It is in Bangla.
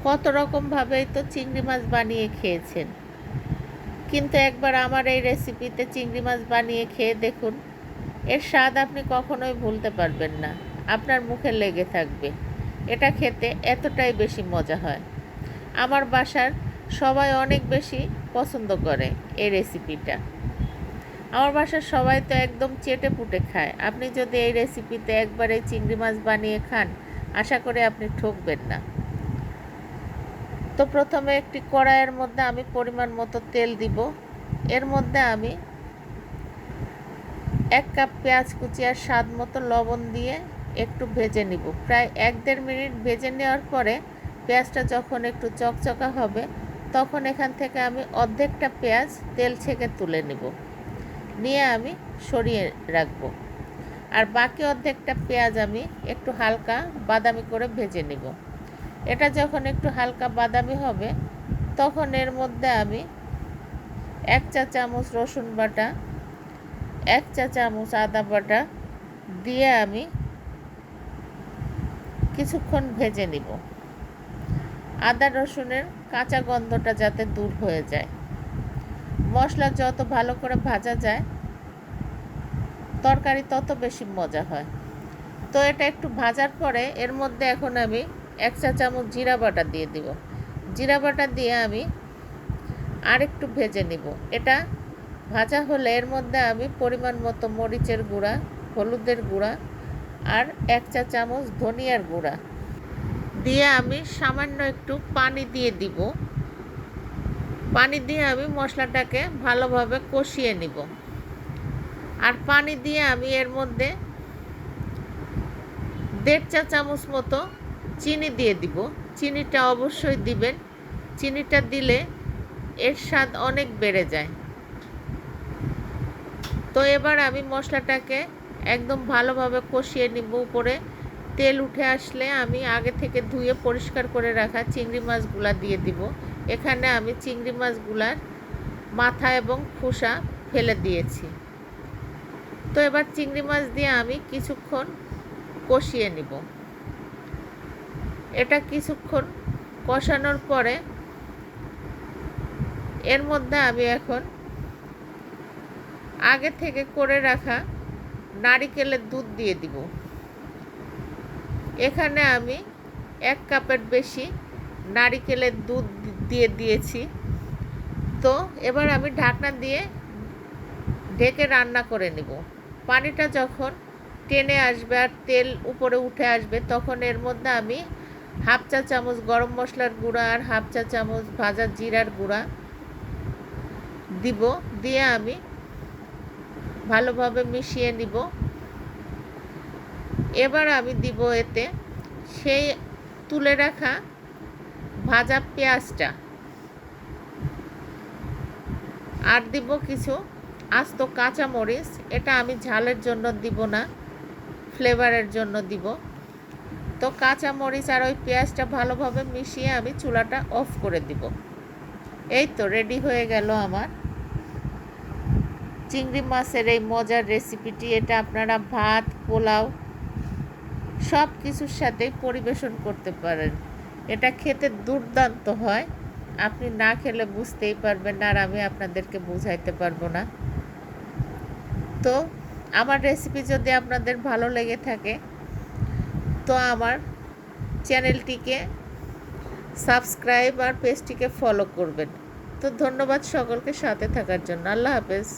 কত রকমভাবেই তো চিংড়ি মাছ বানিয়ে খেয়েছেন, কিন্তু একবার আমার এই রেসিপিতে চিংড়ি মাছ বানিয়ে খেয়ে দেখুন। এর স্বাদ আপনি কখনোই ভুলতে পারবেন না, আপনার মুখে লেগে থাকবে। এটা খেতে এতটাই বেশি মজা হয়। আমার বাসার সবাই অনেক বেশি পছন্দ করে এই রেসিপিটা। আমার বাসার সবাই তো একদম চেটে পুটে খায়। আপনি যদি এই রেসিপিতে একবার এই চিংড়ি মাছ বানিয়ে খান, আশা করি আপনি ঠকবেন না। তো প্রথমে একটি কড়াইয়ের মধ্যে আমি পরিমাণ মতো তেল দিব। এর মধ্যে আমি 1 কাপ পেঁয়াজ কুচি আর স্বাদ মতো লবণ দিয়ে একটু ভেজে নিব। প্রায় 1-1.5 মিনিট ভেজে নেওয়ার পরে পেঁয়াজটা যখন একটু চকচকা হবে, তখন এখান থেকে আমি অর্ধেকটা পেঁয়াজ তেল ছেঁকে তুলে নিব, নিয়ে আমি সরিয়ে রাখব। আর বাকি অর্ধেকটা পেঁয়াজ আমি একটু হালকা বাদামি করে ভেজে নিব। এটা যখন একটু হালকা বাদামি হবে, তখন এর মধ্যে আমি 1 চা চামচ রসুন বাটা, 1 চা চামচ আদা বাটা দিয়ে আমি কিছুক্ষণ ভেজে নিব। আদা রসুনের কাঁচা গন্ধটা যাতে দূর হয়ে যায়। মশলা যত ভালো করে ভাজা যায়, তরকারি তত বেশি মজা হয়। তো এটা একটু ভাজার পরে এর মধ্যে এখন আমি 1 চা চামচ জিরা বাটা দিয়ে দিব। জিরা বাটা দিয়ে আমি আর একটু ভেজে নিব। এটা ভাজা হলে এর মধ্যে আমি পরিমাণ মতো মরিচের গুঁড়া, হলুদের গুঁড়া আর 1 চা চামচ ধনিয়ার গুঁড়া দিয়ে আমি সামান্য একটু পানি দিয়ে দিব। পানি দিয়ে আমি মশলাটাকে ভালোভাবে কষিয়ে নিব। আর পানি দিয়ে আমি এর মধ্যে 1.5 চা চামচ মতো চিনি দিয়ে দিব। চিনিটা অবশ্যই দিবেন। চিনিটা দিলে এর স্বাদ অনেক বেড়ে যায়। তো এবার আমি মশলাটাকে একদম ভালোভাবে কষিয়ে নিব। উপরে তেল উঠে আসলে আমি আগে থেকে ধুয়ে পরিষ্কার করে রাখা চিংড়ি মাছগুলা দিয়ে দিব। এখানে আমি চিংড়ি মাছগুলার মাথা এবং খোসা ফেলে দিয়েছি। তো এবার চিংড়ি মাছ দিয়ে আমি কিছুক্ষণ কষিয়ে নিব। এটা কিছুক্ষণ কষানোর পরে এর মধ্যে আমি এখন আগে থেকে করে রাখা নারিকেলের দুধ দিয়ে দিব। এখানে আমি 1 কাপের বেশি নারিকেলের দুধ দিয়ে দিয়েছি। তো এবার আমি ঢাকনা দিয়ে ঢেকে রান্না করে নেব। পানিটা যখন টেনে আসবে আর তেল উপরে উঠে আসবে, তখন এর মধ্যে আমি 1/2 চা চামচ গরম মশলার গুঁড়া আর 1/2 চা চামচ ভাজা জিরার গুঁড়া দিব। দিয়ে আমি ভালোভাবে মিশিয়ে নিব। এবার আমি দিব এতে সেই তুলে রাখা ভাজা পেঁয়াজটা, আর দিব কিছু আস্ত কাঁচামরিচ। এটা আমি ঝালের জন্য দিব না, ফ্লেভারের জন্য দিব। তো কাঁচামরিচ আর ওই পেঁয়াজটা ভালোভাবে মিশিয়ে আমি চুলাটা অফ করে দিব। এই তো রেডি হয়ে গেল আমার চিংড়ি মাছের এই মজার রেসিপিটি। এটা আপনারা ভাত, পোলাও সব কিছুর সাথে পরিবেশন করতে পারেন। এটা খেতে দুর্দান্ত হয়। আপনি না খেলে বুঝতেই পারবেন না, আর আমি আপনাদেরকে বুঝাইতে পারবো না। তো আমার রেসিপি যদি আপনাদের ভালো লেগে থাকে, তো আমার চ্যানেলটিকে সাবস্ক্রাইব আর পেজটিকে ফলো করবেন। তো ধন্যবাদ সকলকে সাথে থাকার জন্য। আল্লাহ হাফেজ।